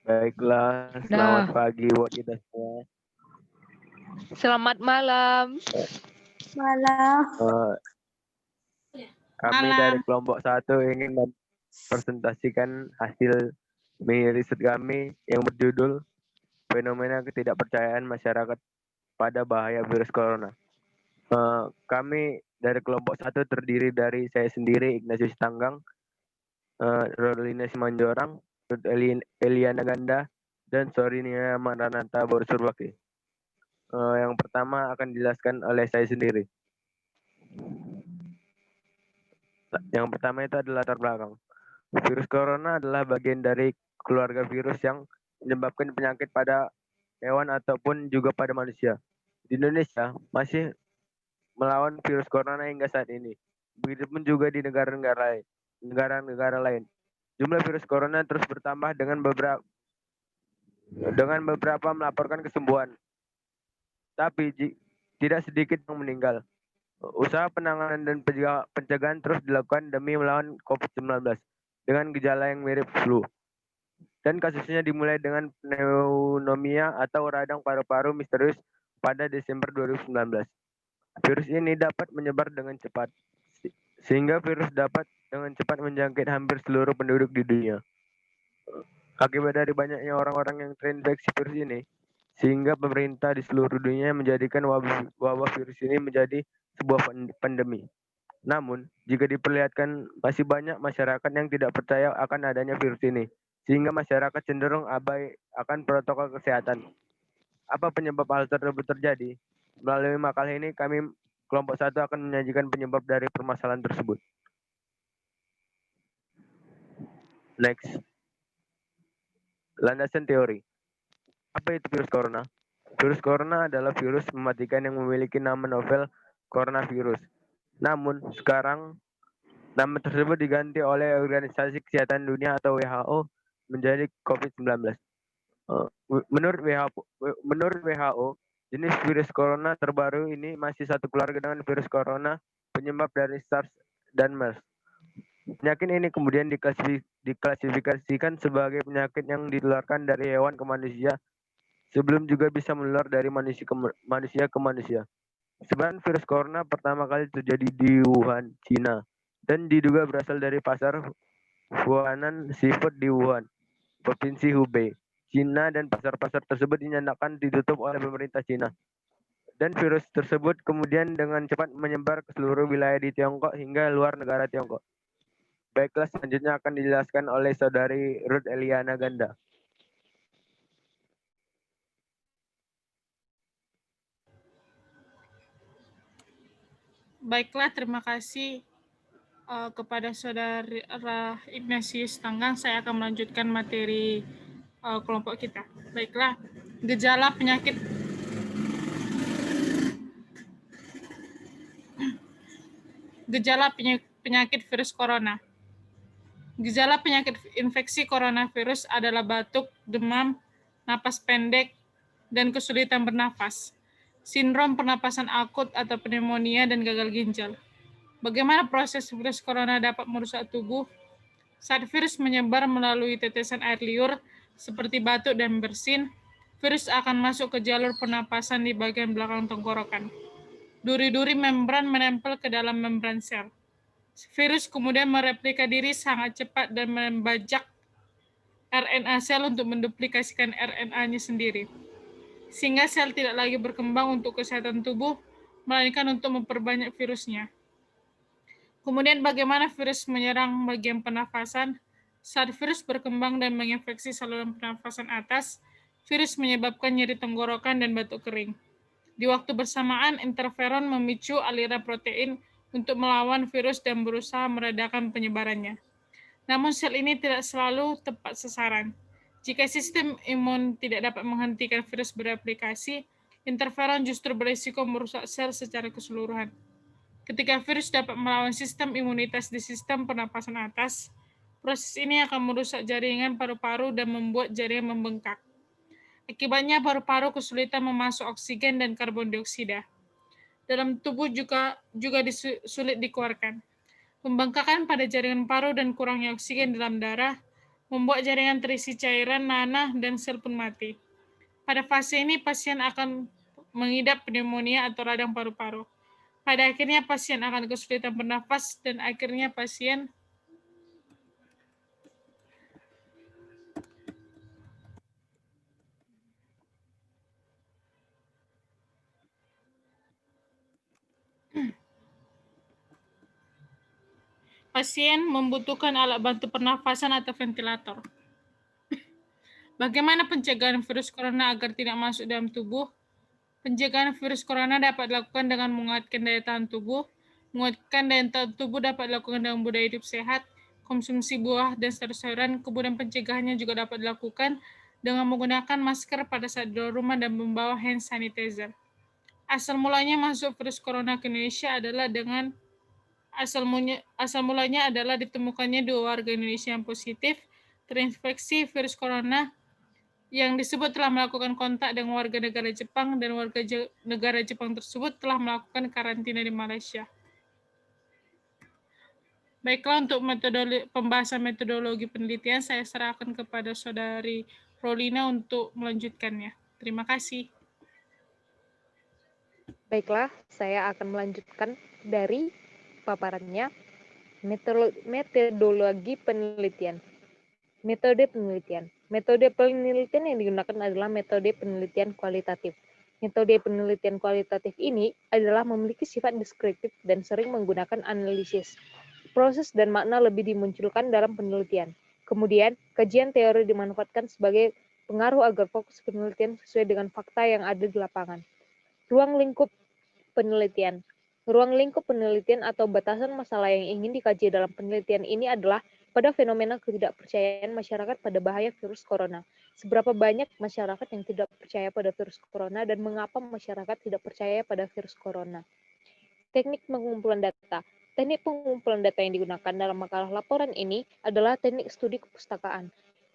Baiklah, selamat Nah, pagi buat kita semua. selamat malam. Malam. Kami dari kelompok 1 ingin mempresentasikan hasil mini riset kami yang berjudul Fenomena Ketidakpercayaan Masyarakat pada Bahaya Virus Corona. Kami dari kelompok 1 terdiri dari saya sendiri, Ignatius Tanggang, Rolina Simanjorang, Ruth Eliana Ganda, dan Sorinia Maranata Borsurbaki. Yang pertama akan dijelaskan oleh saya sendiri. Yang pertama itu adalah latar belakang. Virus corona adalah bagian dari keluarga virus yang menyebabkan penyakit pada hewan ataupun juga pada manusia. Di Indonesia masih melawan virus corona hingga saat ini. Begitupun juga di negara-negara lain. Jumlah virus corona terus bertambah dengan beberapa melaporkan kesembuhan. Tapi tidak sedikit yang meninggal. Usaha penanganan dan pencegahan terus dilakukan demi melawan COVID-19 dengan gejala yang mirip flu. Dan kasusnya dimulai dengan pneumonia atau radang paru-paru misterius pada Desember 2019. Virus ini dapat menyebar dengan cepat, sehingga virus dapat dengan cepat menjangkit hampir seluruh penduduk di dunia. Akibat dari banyaknya orang-orang yang terinfeksi virus ini, sehingga pemerintah di seluruh dunia menjadikan wabah virus ini menjadi sebuah pandemi. Namun, jika diperlihatkan masih banyak masyarakat yang tidak percaya akan adanya virus ini, sehingga masyarakat cenderung abai akan protokol kesehatan. Apa penyebab hal tersebut terjadi? Melalui makalah ini, kami kelompok 1 akan menyajikan penyebab dari permasalahan tersebut. Next. Landasan teori. Apa itu virus corona? Virus corona adalah virus mematikan yang memiliki nama novel coronavirus. Namun, sekarang nama tersebut diganti oleh Organisasi Kesehatan Dunia atau WHO menjadi COVID-19. Menurut WHO, jenis virus corona terbaru ini masih satu keluarga dengan virus corona penyebab dari SARS dan MERS. Penyakit ini kemudian diklasifikasikan sebagai penyakit yang ditularkan dari hewan ke manusia sebelum juga bisa menular dari manusia ke manusia. Sebenarnya virus corona pertama kali terjadi di Wuhan, Cina, dan diduga berasal dari pasar Huanan Seafood di Wuhan, Provinsi Hubei, Cina, dan pasar-pasar tersebut dinyatakan ditutup oleh pemerintah Cina. Dan virus tersebut kemudian dengan cepat menyebar ke seluruh wilayah di Tiongkok hingga luar negara Tiongkok. Baiklah, selanjutnya akan dijelaskan oleh Saudari Ruth Eliana Ganda. Baiklah, terima kasih kepada Saudara Ignatius Tanggang. Saya akan melanjutkan materi kelompok kita. Baiklah, gejala penyakit virus corona. Gejala penyakit infeksi coronavirus adalah batuk, demam, napas pendek, dan kesulitan bernafas, sindrom pernapasan akut atau pneumonia, dan gagal ginjal. Bagaimana proses virus corona dapat merusak tubuh? Saat virus menyebar melalui tetesan air liur, seperti batuk dan bersin, virus akan masuk ke jalur pernapasan di bagian belakang tenggorokan. Duri-duri membran menempel ke dalam membran sel. Virus kemudian mereplika diri sangat cepat dan membajak RNA sel untuk menduplikasikan RNA-nya sendiri, sehingga sel tidak lagi berkembang untuk kesehatan tubuh, melainkan untuk memperbanyak virusnya. Kemudian bagaimana virus menyerang bagian pernafasan? Saat virus berkembang dan menginfeksi saluran pernafasan atas, virus menyebabkan nyeri tenggorokan dan batuk kering. Di waktu bersamaan, interferon memicu aliran protein untuk melawan virus dan berusaha meredakan penyebarannya. Namun sel ini tidak selalu tepat sasaran. Jika sistem imun tidak dapat menghentikan virus bereplikasi, interferon justru berisiko merusak sel secara keseluruhan. Ketika virus dapat melawan sistem imunitas di sistem pernapasan atas, proses ini akan merusak jaringan paru-paru dan membuat jaringan membengkak. Akibatnya paru-paru kesulitan memasuk oksigen dan karbon dioksida. Dalam tubuh juga sulit dikeluarkan. Pembengkakan pada jaringan paru dan kurangnya oksigen dalam darah membuat jaringan terisi cairan, nanah, dan sel pun mati. Pada fase ini, pasien akan mengidap pneumonia atau radang paru-paru. Pada akhirnya, pasien akan kesulitan bernafas, dan akhirnya pasien membutuhkan alat bantu pernafasan atau ventilator. Bagaimana pencegahan virus corona agar tidak masuk dalam tubuh? Pencegahan virus corona dapat dilakukan dengan menguatkan daya tahan tubuh. Menguatkan daya tahan tubuh dapat dilakukan dengan budaya hidup sehat, konsumsi buah dan sayur-sayuran. Kemudian pencegahannya juga dapat dilakukan dengan menggunakan masker pada saat di luar rumah dan membawa hand sanitizer. Asal mulanya masuk virus corona ke Indonesia adalah asal mulanya adalah ditemukannya 2 warga Indonesia yang positif terinfeksi virus corona yang disebut telah melakukan kontak dengan warga negara Jepang, dan warga negara Jepang tersebut telah melakukan karantina di Malaysia. Baiklah, untuk pembahasan metodologi penelitian, saya serahkan kepada Saudari Rolina untuk melanjutkannya. Terima kasih. Baiklah, saya akan melanjutkan dari paparannya metodologi penelitian. Metode penelitian. Metode penelitian yang digunakan adalah metode penelitian kualitatif. Metode penelitian kualitatif ini adalah memiliki sifat deskriptif dan sering menggunakan analisis. Proses dan makna lebih dimunculkan dalam penelitian. Kemudian, kajian teori dimanfaatkan sebagai pengaruh agar fokus penelitian sesuai dengan fakta yang ada di lapangan. Ruang lingkup penelitian. Ruang lingkup penelitian atau batasan masalah yang ingin dikaji dalam penelitian ini adalah pada fenomena ketidakpercayaan masyarakat pada bahaya virus corona. Seberapa banyak masyarakat yang tidak percaya pada virus corona dan mengapa masyarakat tidak percaya pada virus corona. Teknik pengumpulan data. Teknik pengumpulan data yang digunakan dalam makalah laporan ini adalah teknik studi kepustakaan.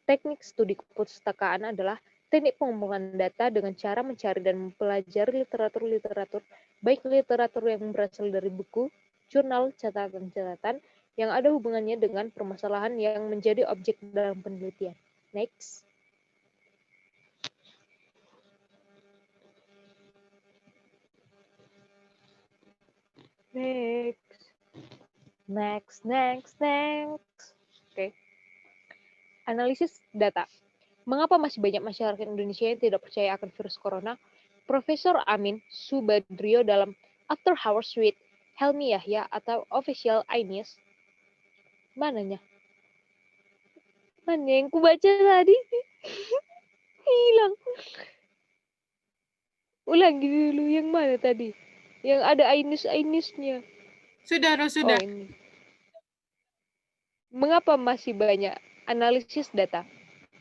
Teknik studi kepustakaan adalah teknik pengumpulan data dengan cara mencari dan mempelajari literatur-literatur, baik literatur yang berasal dari buku, jurnal, catatan-catatan, yang ada hubungannya dengan permasalahan yang menjadi objek dalam penelitian. Next. Next. Oke. Analisis data. Mengapa masih banyak masyarakat Indonesia yang tidak percaya akan virus corona? Profesor Amin Subadrio dalam After Hours with Helmi Yahya atau Official iNews. Mananya? Mana yang ku baca tadi? Hilang. Ulangi dulu, yang mana tadi? Yang ada iNews-nya. Sudah. Oh, ini. Mengapa masih banyak analisis data?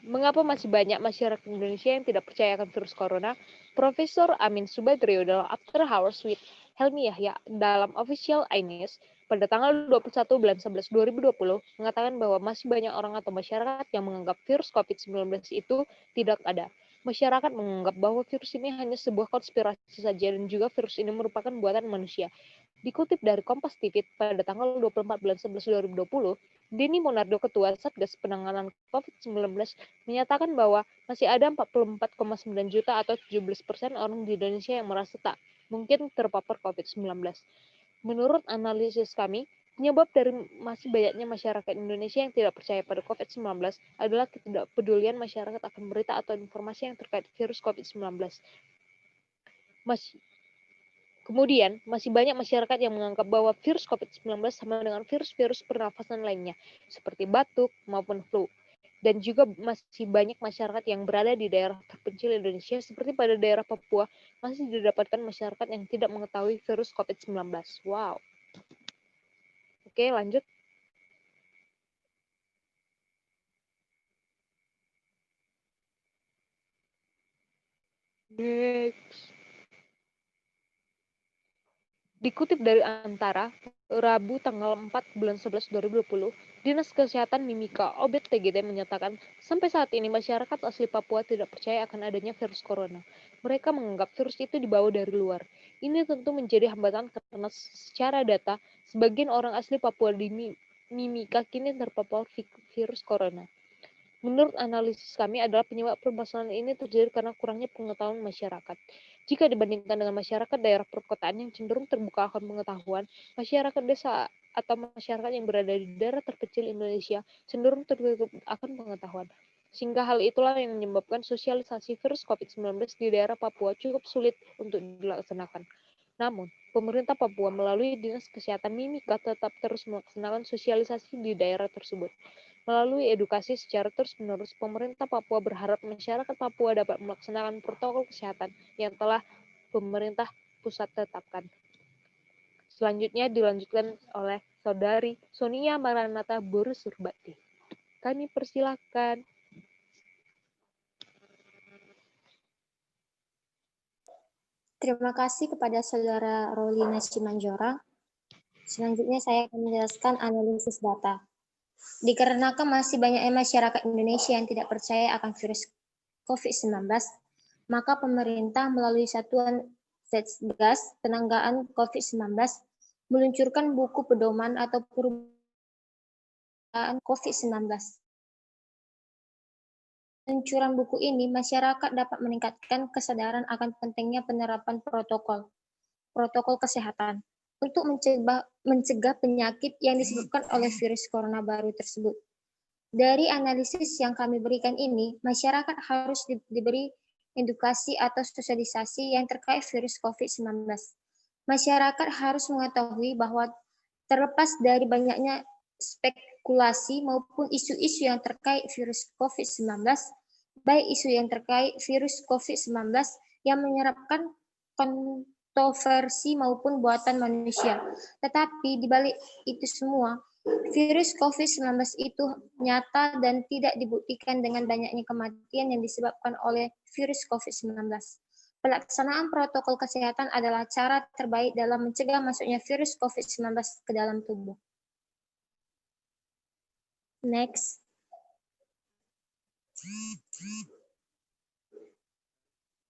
Mengapa masih banyak masyarakat Indonesia yang tidak percaya akan virus corona? Profesor Amin Subadrio dalam After Hours with Helmi Yahya dalam Official iNews pada tanggal 21 bulan 11 2020 mengatakan bahwa masih banyak orang atau masyarakat yang menganggap virus COVID-19 itu tidak ada. Masyarakat menganggap bahwa virus ini hanya sebuah konspirasi saja dan juga virus ini merupakan buatan manusia. Dikutip dari Kompas TV pada tanggal 24 bulan 11 2020, Denny Monardo, Ketua Satgas Penanganan COVID-19, menyatakan bahwa masih ada 44,9 juta atau 17% orang di Indonesia yang merasa tak mungkin terpapar COVID-19. Menurut analisis kami, penyebab dari masih banyaknya masyarakat Indonesia yang tidak percaya pada COVID-19 adalah ketidakpedulian masyarakat akan berita atau informasi yang terkait virus COVID-19. Kemudian, masih banyak masyarakat yang menganggap bahwa virus COVID-19 sama dengan virus-virus pernafasan lainnya, seperti batuk maupun flu. Dan juga masih banyak masyarakat yang berada di daerah terpencil Indonesia, seperti pada daerah Papua, masih didapatkan masyarakat yang tidak mengetahui virus COVID-19. Wow. Oke, lanjut. Next. Dikutip dari Antara, Rabu tanggal 4 bulan 11 2020, Dinas Kesehatan Mimika Obet TGT menyatakan sampai saat ini masyarakat asli Papua tidak percaya akan adanya virus corona. Mereka menganggap virus itu dibawa dari luar. Ini tentu menjadi hambatan karena secara data, sebagian orang asli Papua di Mimika kini terpapar virus corona. Menurut analisis kami adalah penyebab permasalahan ini terjadi karena kurangnya pengetahuan masyarakat. Jika dibandingkan dengan masyarakat daerah perkotaan yang cenderung terbuka akan pengetahuan, masyarakat desa atau masyarakat yang berada di daerah terpencil Indonesia cenderung tertutup akan pengetahuan. Sehingga hal itulah yang menyebabkan sosialisasi virus COVID-19 di daerah Papua cukup sulit untuk dilaksanakan. Namun, pemerintah Papua melalui Dinas Kesehatan Mimika tetap terus melaksanakan sosialisasi di daerah tersebut. Melalui edukasi secara terus-menerus, pemerintah Papua berharap masyarakat Papua dapat melaksanakan protokol kesehatan yang telah pemerintah pusat tetapkan. Selanjutnya dilanjutkan oleh Saudari Sonia Maranatha Boru Surbati. Kami persilakan. Terima kasih kepada Saudara Rolina Simanjorang. Selanjutnya saya akan menjelaskan analisis data. Dikarenakan masih banyaknya masyarakat Indonesia yang tidak percaya akan virus COVID-19, maka pemerintah melalui Satuan Satgas Penanggulangan COVID-19 meluncurkan buku pedoman atau perubahan COVID-19. Peluncuran buku ini, masyarakat dapat meningkatkan kesadaran akan pentingnya penerapan protokol kesehatan untuk mencegah penyakit yang disebabkan oleh virus corona baru tersebut. Dari analisis yang kami berikan ini, masyarakat harus diberi edukasi atau sosialisasi yang terkait virus COVID-19. Masyarakat harus mengetahui bahwa terlepas dari banyaknya spekulasi maupun isu-isu yang terkait virus COVID-19, baik isu yang terkait virus COVID-19 yang menyerapkan kontroversi maupun buatan manusia. Tetapi di balik itu semua, virus COVID-19 itu nyata dan tidak dibuktikan dengan banyaknya kematian yang disebabkan oleh virus COVID-19. Pelaksanaan protokol kesehatan adalah cara terbaik dalam mencegah masuknya virus COVID-19 ke dalam tubuh. Next.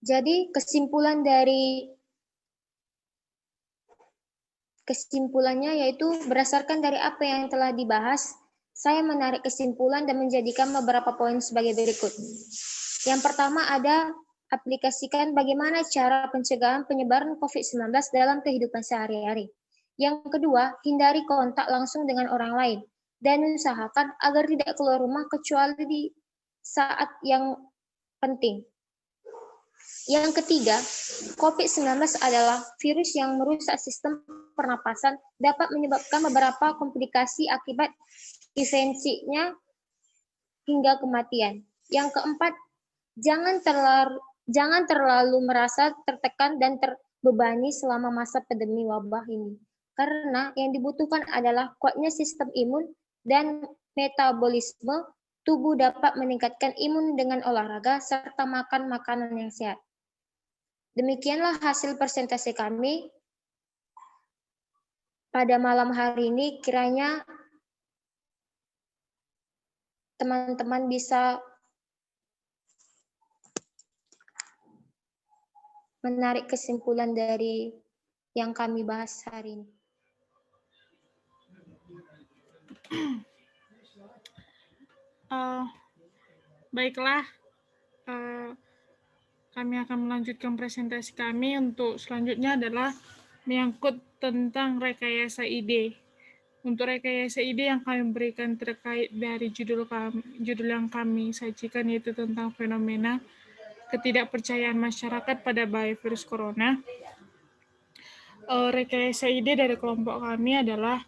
Jadi kesimpulannya yaitu berdasarkan dari apa yang telah dibahas, saya menarik kesimpulan dan menjadikan beberapa poin sebagai berikut. Yang pertama ada aplikasikan bagaimana cara pencegahan penyebaran COVID-19 dalam kehidupan sehari-hari. Yang kedua, hindari kontak langsung dengan orang lain dan usahakan agar tidak keluar rumah kecuali di saat yang penting. Yang ketiga, COVID-19 adalah virus yang merusak sistem pernapasan, dapat menyebabkan beberapa komplikasi akibat infeksinya hingga kematian. Yang keempat, jangan terlalu merasa tertekan dan terbebani selama masa pandemi wabah ini. Karena yang dibutuhkan adalah kuatnya sistem imun dan metabolisme tubuh dapat meningkatkan imun dengan olahraga serta makan makanan yang sehat. Demikianlah hasil presentasi kami pada malam hari ini. Kiranya teman-teman bisa menarik kesimpulan dari yang kami bahas hari ini. Baiklah, kami akan melanjutkan presentasi kami. Untuk selanjutnya adalah menyangkut tentang rekayasa ide. Untuk rekayasa ide yang kami berikan terkait dari judul yang kami sajikan, yaitu tentang fenomena ketidakpercayaan masyarakat pada bahaya virus corona. Rekayasa ide dari kelompok kami adalah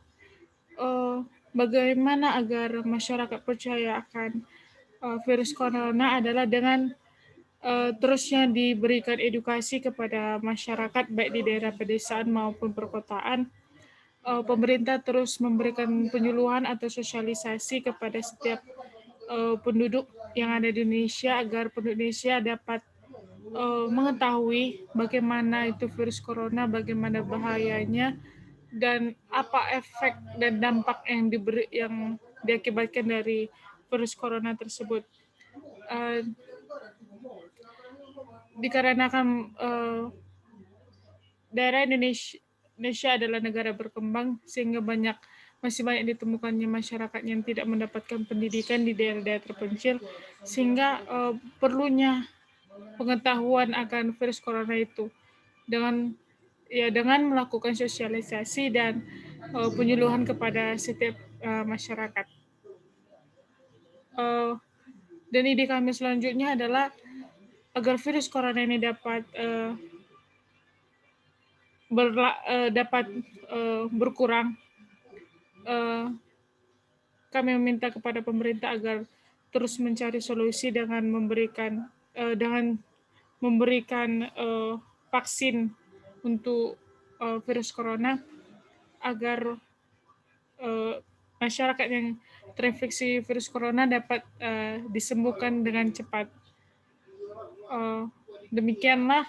bagaimana agar masyarakat percaya akan virus corona adalah dengan terusnya diberikan edukasi kepada masyarakat baik di daerah pedesaan maupun perkotaan. Pemerintah terus memberikan penyuluhan atau sosialisasi kepada setiap penduduk yang ada di Indonesia agar penduduk Indonesia dapat mengetahui bagaimana itu virus corona, bagaimana bahayanya, dan apa efek dan dampak yang diakibatkan dari virus corona tersebut. Dikarenakan daerah Indonesia adalah negara berkembang, sehingga banyak masih banyak ditemukannya masyarakat yang tidak mendapatkan pendidikan di daerah-daerah terpencil, sehingga perlunya pengetahuan akan virus corona itu dengan melakukan sosialisasi dan penyuluhan kepada setiap masyarakat. Dan ide kami selanjutnya adalah agar virus corona ini dapat berkurang. Kami meminta kepada pemerintah agar terus mencari solusi dengan memberikan vaksin untuk virus corona agar masyarakat yang terinfeksi virus corona dapat disembuhkan dengan cepat. Demikianlah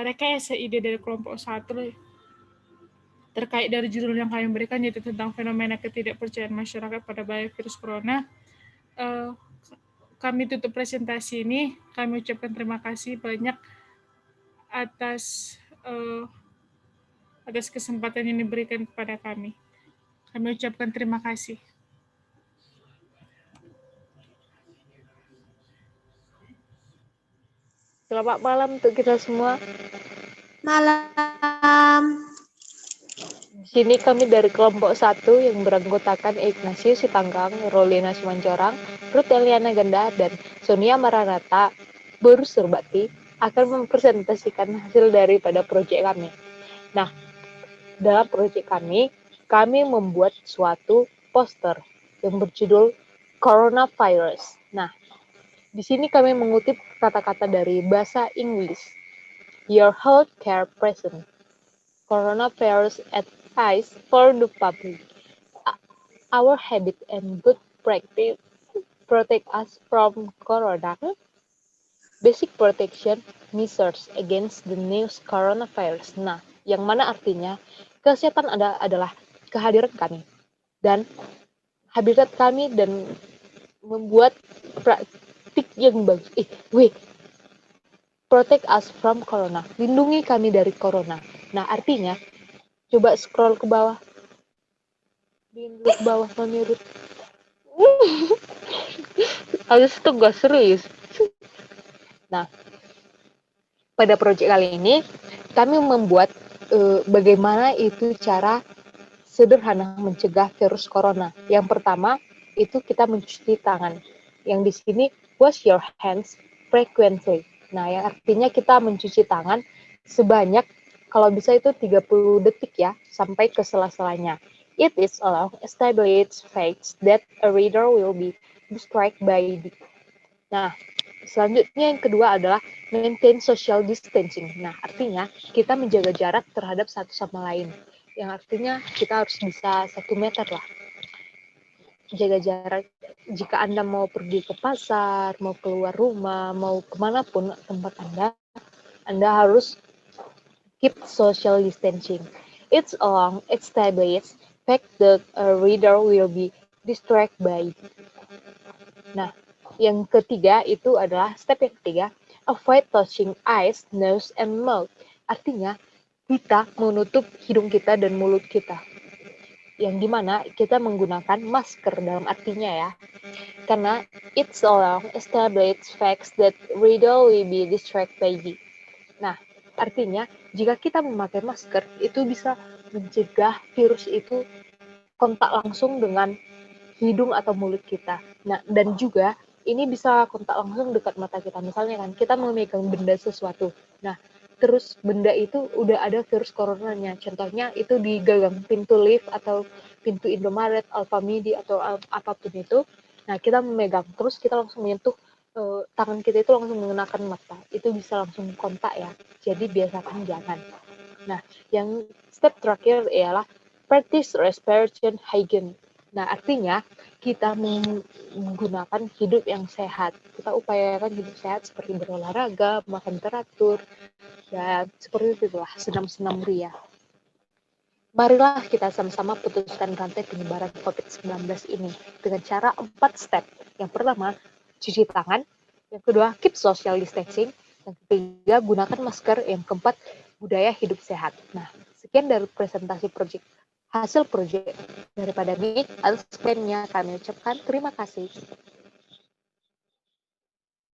rekayasa ide dari kelompok 1 terkait dari judul yang kami berikan, yaitu tentang fenomena ketidakpercayaan masyarakat pada bahaya virus corona. Kami tutup presentasi ini. Kami ucapkan terima kasih banyak atas kesempatan yang diberikan kepada kami. Kami ucapkan terima kasih. Selamat malam untuk kita semua. Malam. Di sini kami dari kelompok 1 yang beranggotakan Ignatius Sitanggang, Rolina Simanjorang, Ruth Eliana Ganda, dan Sonia Maranata Borusurbati akan mempresentasikan hasil daripada proyek kami. Nah, dalam proyek kami membuat suatu poster yang berjudul Coronavirus. Nah, di sini kami mengutip kata-kata dari bahasa Inggris. Your healthcare present. Coronavirus advice for the public. Our habit and good practice protect us from corona. Basic protection measures against the new coronavirus. Nah, yang mana artinya kesehatan adalah kehadiran kami dan habitat kami dan membuat praktik yang bagus. Protect us from corona. Lindungi kami dari corona. Nah, artinya coba scroll ke bawah. Ke bawah menurut. Habis itu gak serius. Nah, pada proyek kali ini kami membuat bagaimana itu cara sederhana mencegah virus corona. Yang pertama itu kita mencuci tangan. Yang di sini wash your hands frequently. Nah, yang artinya kita mencuci tangan sebanyak kalau bisa itu 30 detik ya, sampai ke sela-selanya. It is along established facts that a reader will be distracted by the. Nah, selanjutnya yang kedua adalah maintain social distancing. Nah, artinya kita menjaga jarak terhadap satu sama lain. Yang artinya kita harus bisa 1 meter lah. Jaga jarak. Jika Anda mau pergi ke pasar, mau keluar rumah, mau kemanapun tempat Anda harus keep social distancing. It's along established fact that a reader will be distracted by. Nah, yang ketiga itu adalah step yang ketiga, avoid touching eyes, nose, and mouth. Artinya kita menutup hidung kita dan mulut kita. Yang dimana kita menggunakan masker dalam artinya ya. Karena it's along established facts that reader will be distracted by it. Nah, artinya jika kita memakai masker itu bisa mencegah virus itu kontak langsung dengan hidung atau mulut kita. Nah, dan juga ini bisa kontak langsung dekat mata kita. Misalnya kan kita memegang benda sesuatu. Nah, terus benda itu udah ada virus coronanya. Contohnya itu di gagang pintu lift atau pintu Indomaret, Alfamidi atau apapun itu. Nah, kita memegang terus kita langsung menyentuh tangan kita itu langsung mengenakan mata. Itu bisa langsung kontak ya. Jadi biasakan jangan. Nah, yang step terakhir ialah practice respiration hygiene. Nah, artinya kita menggunakan hidup yang sehat. Kita upayakan hidup sehat seperti berolahraga, makan teratur, dan seperti itulah senam-senam ria. Marilah kita sama-sama putuskan rantai penyebaran COVID-19 ini dengan cara 4 step. Yang pertama, cuci tangan. Yang kedua, keep social distancing. Yang ketiga, gunakan masker. Yang keempat, budaya hidup sehat. Nah, sekian dari presentasi proyek hasil proyek. Daripada ini, atas klaimnya kami ucapkan terima kasih.